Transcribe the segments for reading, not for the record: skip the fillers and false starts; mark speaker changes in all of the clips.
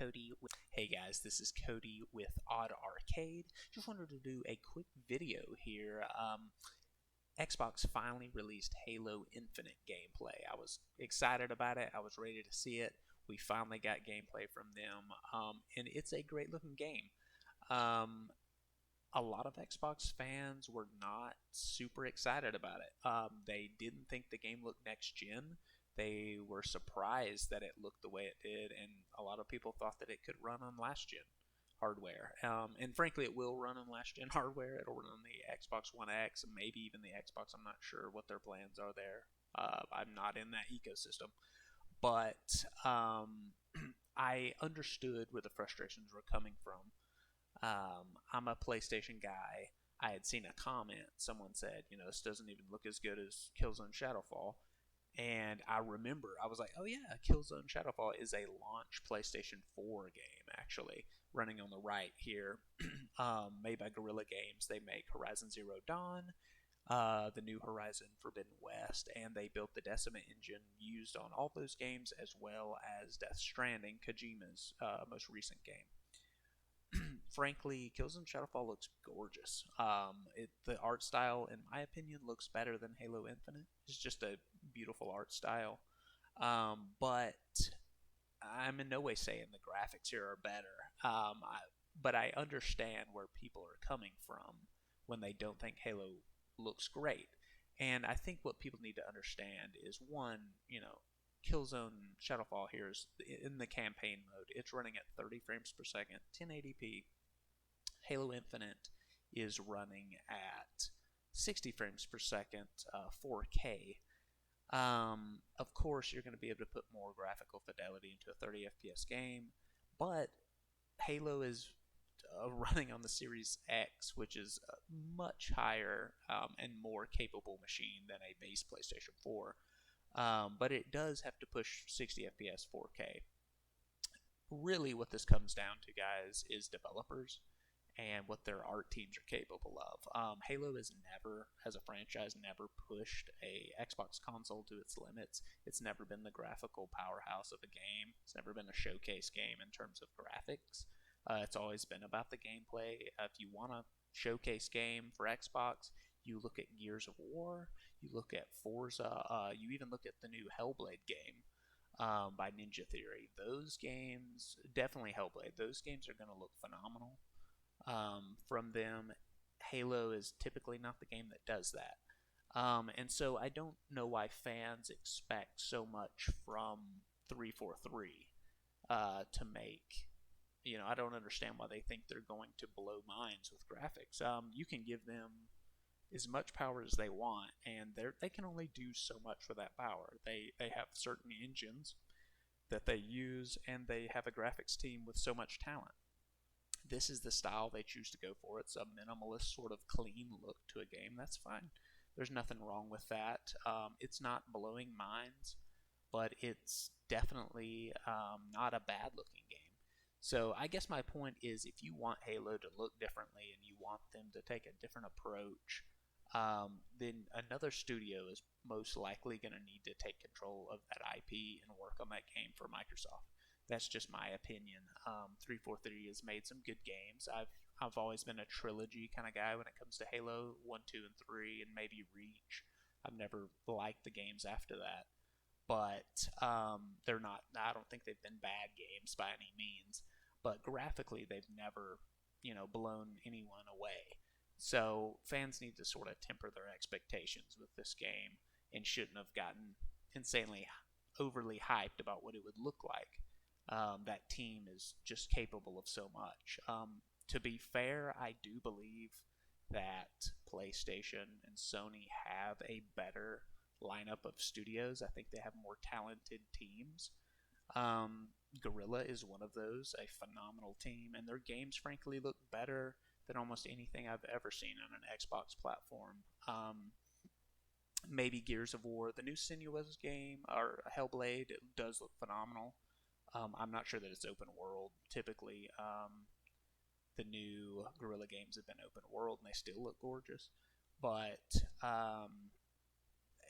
Speaker 1: Cody. Hey guys, this is Cody with Odd Arcade. Just wanted to do a quick video here. Xbox finally released Halo Infinite gameplay. I was excited about it. I was ready to see it. We finally got gameplay from them, and it's a great looking game. Um, a lot of Xbox fans were not super excited about it. They didn't think the game looked next gen. They were surprised that it looked the way it did, and a lot of people thought that it could run on last gen hardware. And frankly, it will run on last gen hardware. It'll run on the Xbox One X and maybe even the Xbox. I'm not sure what their plans are there. I'm not in that ecosystem, but I understood where the frustrations were coming from. I'm a PlayStation guy. I had seen a comment. Someone said, this doesn't even look as good as Killzone Shadowfall. And I remember, I was like, oh yeah, Killzone Shadowfall is a launch PlayStation 4 game, actually, running on the right here, made by Guerrilla Games. They make Horizon Zero Dawn, the new Horizon Forbidden West, and they built the Decima engine used on all those games, as well as Death Stranding, Kojima's most recent game. Frankly, Killzone Shadowfall looks gorgeous. The art style, in my opinion, looks better than Halo Infinite. It's just a beautiful art style. But I'm in no way saying the graphics here are better. But I understand where people are coming from when they don't think Halo looks great. And I think what people need to understand is, one, Killzone Shadowfall here is in the campaign mode. It's running at 30 frames per second, 1080p. Halo Infinite is running at 60 frames per second, 4K. Of course, you're going to be able to put more graphical fidelity into a 30 FPS game, but Halo is running on the Series X, which is a much higher and more capable machine than a base PlayStation 4. But it does have to push 60 FPS 4K. Really, what this comes down to, guys, is developers and what their art teams are capable of. Halo has never, as a franchise, never pushed a Xbox console to its limits. It's never been the graphical powerhouse of a game. It's never been a showcase game in terms of graphics. It's always been about the gameplay. If you want a showcase game for Xbox, you look at Gears of War, you look at Forza, you even look at the new Hellblade game by Ninja Theory. Those games, definitely Hellblade, those games are going to look phenomenal. From them. Halo is typically not the game that does that. And so I don't know why fans expect so much from 343 to make. I don't understand why they think they're going to blow minds with graphics. You can give them as much power as they want, and they can only do so much with that power. They have certain engines that they use, and they have a graphics team with so much talent. This is the style they choose to go for. It's a minimalist sort of clean look to a game. That's fine. There's nothing wrong with that. It's not blowing minds, but it's definitely not a bad looking game. So I guess my point is, if you want Halo to look differently and you want them to take a different approach, then another studio is most likely going to need to take control of that IP and work on that game for Microsoft. That's just my opinion. 343 has made some good games. I've always been a trilogy kind of guy when it comes to Halo 1, 2, and 3, and maybe Reach. I've never liked the games after that, but they're not. I don't think they've been bad games by any means. But graphically, they've never, blown anyone away. So fans need to sort of temper their expectations with this game and shouldn't have gotten insanely overly hyped about what it would look like. That team is just capable of so much. To be fair, I do believe that PlayStation and Sony have a better lineup of studios. I think they have more talented teams. Guerrilla is one of those, a phenomenal team, and their games, frankly, look better than almost anything I've ever seen on an Xbox platform. Maybe Gears of War, the new Sinuous game, or Hellblade, it does look phenomenal. I'm not sure that it's open world. Typically, the new Guerrilla games have been open world, and they still look gorgeous. But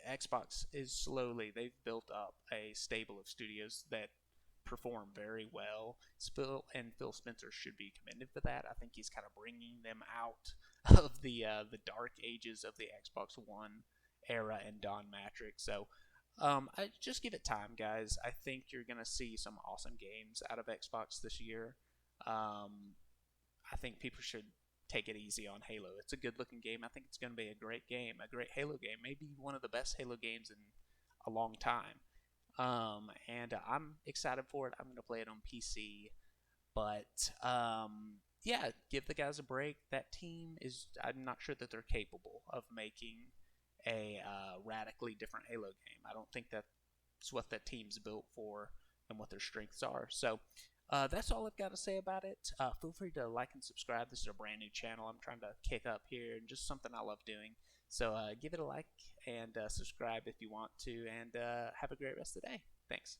Speaker 1: Xbox is slowly, they've built up a stable of studios that perform very well. Phil Spencer should be commended for that. I think he's kind of bringing them out of the dark ages of the Xbox One era and Don Matrix. So I just give it time, guys. I think you're gonna see some awesome games out of Xbox this year. I think people should take it easy on Halo. It's a good-looking game. I think it's going to be a great game, a great Halo game, maybe one of the best Halo games in a long time. And I'm excited for it. I'm going to play it on PC, but yeah, give the guys a break. That team is, I'm not sure that they're capable of making a radically different Halo game. I don't think that's what that team's built for and what their strengths are. So that's all I've got to say about it. Feel free to like and subscribe. This is a brand new channel I'm trying to kick up here, and just something I love doing. So give it a like and subscribe if you want to, and have a great rest of the day. Thanks.